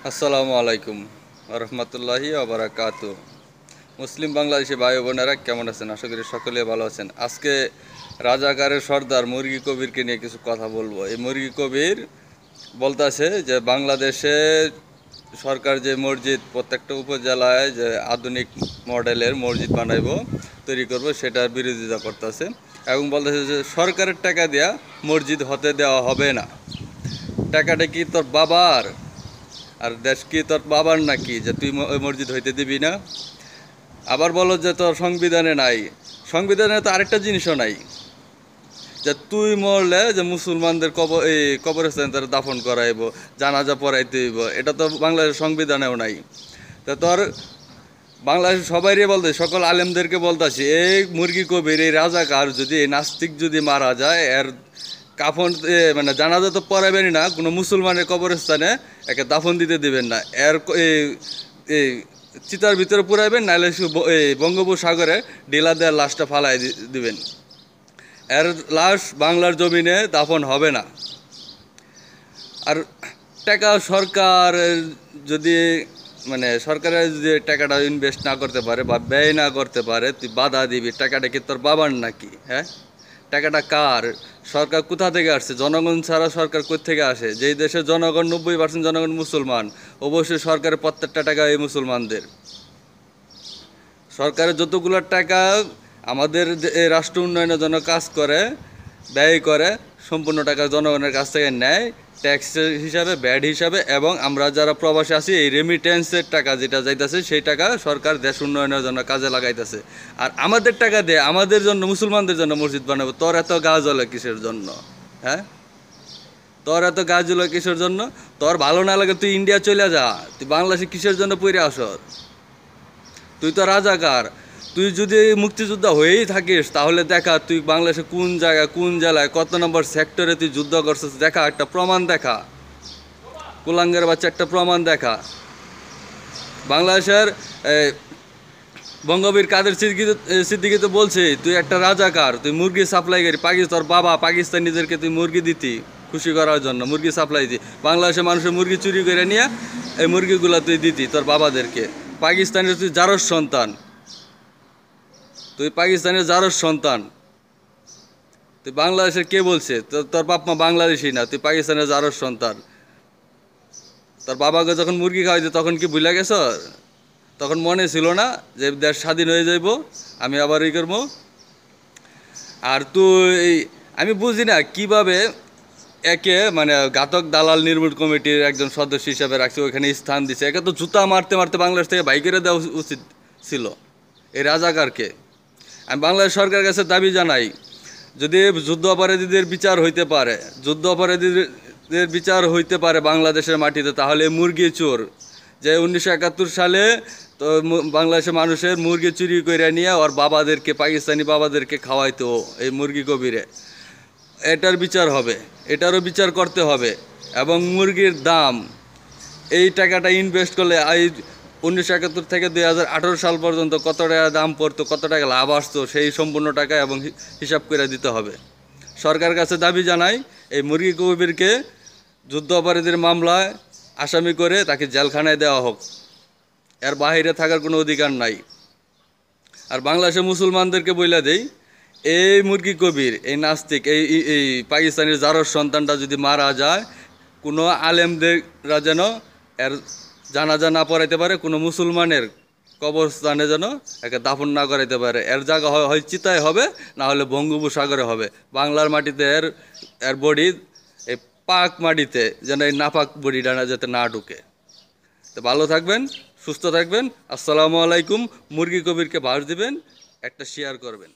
আসসালামু আলাইকুম রহমতুল্লাহি বারাকাতু। মুসলিম বাংলাদেশি ভাই বোনেরা কেমন আছেন? আশা করি সকলে ভালো আছেন। আজকে রাজাকারের সর্দার মুরগি কবিরকে নিয়ে কিছু কথা বলবো। এই মুরগি কবির বলতেছে যে বাংলাদেশে সরকার যে মসজিদ প্রত্যেকটা উপজেলায় যে আধুনিক মডেলের মসজিদ বানাইবো তৈরি করব সেটার বিরোধিতা করতেছে এবং বলতেছে যে সরকারের টাকা দেয়া মসজিদ হতে দেওয়া হবে না। টাকাটা কি তোর বাবার? আর দেশ কি তোর বাবার নাকি যে তুই ওই মসজিদ হইতে দিবি না? আবার বলো যে তোর সংবিধানে নাই। সংবিধানে তো আরেকটা জিনিসও নাই যে তুই মরলে যে মুসলমানদের কবরস্থানে তারা দাফন করাইব, জানাজা পড়াইতে হইব। এটা তো বাংলাদেশের সংবিধানেও নাই। তা তোর বাংলাদেশের সবাইরে বলতে, সকল আলেমদেরকে বলতেছি, এই মুরগি কবির এই রাজাকার যদি এই নাস্তিক যদি মারা যায়, এর কাফন মানে জানাজা তো পড়াবেনই না, কোনো মুসলমানের কবরস্থানে একে দাফন দিতে দিবেন না। এর এই চিতার ভিতরে পুরাইবেন, নাহলে এই বঙ্গোপসাগরে ডিলা দেওয়ার লাশটা ফালাই দিবেন। এর লাশ বাংলার জমিনে দাফন হবে না। আর টাকা সরকার যদি মানে সরকারের যদি টাকাটা ইনভেস্ট না করতে পারে বা ব্যয় না করতে পারে, তুই বাধা দিবি। টাকাটা কি তোর বাবার নাকি? হ্যাঁ, টাকাটা কার? সরকার কোথা থেকে আসছে? জনগণ ছাড়া সরকার কোথেকে আসে? যেই দেশের জনগণ 90% জনগণ মুসলমান, অবশ্যই সরকারের প্রত্যেকটা টাকা এই মুসলমানদের। সরকারের যতগুলো টাকা আমাদের রাষ্ট্র উন্নয়নের জন্য কাজ করে, ব্যয় করে, সম্পূর্ণ টাকা জনগণের কাছ থেকে নেয় ট্যাক্স হিসাবে, ব্যাড হিসাবে। এবং আমরা যারা প্রবাসী আছি, এই রেমিটেন্সের টাকা যেটা যাইতেছে, সেই টাকা সরকার দেশ উন্নয়নের জন্য কাজে লাগাইতেছে। আর আমাদের টাকা দিয়ে আমাদের জন্য, মুসলমানদের জন্য মসজিদ বানাবো। তোর এত গা জ্বলে কিসের জন্য? হ্যাঁ, তোর এত গা জ্বলে কিসের জন্য? তোর ভালো না লাগে তুই ইন্ডিয়া চলে যা। তুই বাংলাদেশে কিসের জন্য পড়ে আসর? তুই তো রাজাকার। তুই যদি মুক্তিযোদ্ধা হয়েই থাকিস, তাহলে দেখা তুই বাংলাদেশে কোন জায়গায়, কোন জেলায়, কত নম্বর সেক্টরে তুই যুদ্ধ করছিস, দেখা, একটা প্রমাণ দেখা। কুলাঙ্গের বাচ্চা, একটা প্রমাণ দেখা। বাংলাদেশের বঙ্গবীর কাদের সিদ্দিকী তো বলছে, তুই একটা রাজাকার, তুই মুরগি সাপ্লাই করি। তোর বাবা পাকিস্তানিদেরকে তুই মুরগি দিতি খুশি করার জন্য, মুরগি সাপ্লাই দিতি। বাংলাদেশের মানুষের মুরগি চুরি করে নিয়ে এই মুরগিগুলো তুই দিতি তোর বাবাদেরকে। পাকিস্তানের তুই জারস সন্তান, তুই পাকিস্তানের জারস সন্তান। তুই বাংলাদেশের কে বলছে তোর বাপ মা বাংলাদেশি না? তুই পাকিস্তানের জারস সন্তান। তোর বাবাকে যখন মুরগি খাওয়াইছে তখন কি ভুলে গেছ? তখন মনে ছিল না যে দেশ স্বাধীন হয়ে যাইব, আমি আবার ই করবো? আর তুই, আমি বুঝি না কিভাবে একে মানে ঘাতক দালাল নির্মূল কমিটির একজন সদস্য হিসাবে রাখছে, ওইখানে স্থান দিছে। একে তো জুতা মারতে মারতে বাংলাদেশ থেকে বাই করে দেওয়া উচিত ছিল এই রাজাকারকে। আমি বাংলাদেশ সরকারের কাছে দাবি জানাই, যদি যুদ্ধ অপরাধীদের বিচার হইতে পারে, যুদ্ধ অপরাধীদের বিচার হইতে পারে বাংলাদেশের মাটিতে, তাহলে মুরগি চোর যে 1971 সালে তো বাংলাদেশের মানুষের মুরগি চুরি করে নিয়ে ওর বাবাদেরকে, পাকিস্তানি বাবাদেরকে খাওয়াইতো এই মুরগি কবিরে, এটার বিচার হবে, এটারও বিচার করতে হবে। এবং মুরগির দাম, এই টাকাটা ইনভেস্ট করলে এই 1971 থেকে 2018 সাল পর্যন্ত কত টাকা দাম পড়তো, কত টাকা লাভ আসতো, সেই সম্পূর্ণ টাকা এবং হিসাব করে দিতে হবে। সরকারের কাছে দাবি জানাই, এই মুরগি কবিরকে যুদ্ধ অপরাধীর মামলায় আসামি করে তাকে জেলখানায় দেওয়া হোক। এর বাহিরে থাকার কোনো অধিকার নাই। আর বাংলাদেশের মুসলমানদেরকে বইলা দেই, এই মুরগি কবির, এই নাস্তিক, এই পাকিস্তানের জারস সন্তানটা যদি মারা যায়, কোনো আলেমদেররা যেন এর জানাজা না পড়াইতে পারে, কোনো মুসলমানের কবরস্থানে যেন একে দাফন না করাইতে পারে। এর জায়গা হয় চিতায় হবে, না হলে বঙ্গোপসাগরে হবে। বাংলার মাটিতে এর বডি, এই পাক মাটিতে যেন এই নাপাক বডিটা যাতে না ঢুকে। তো ভালো থাকবেন, সুস্থ থাকবেন। আসসালামু আলাইকুম। মুরগি কবিরকে ভাষ দিবেন, একটা শেয়ার করবেন।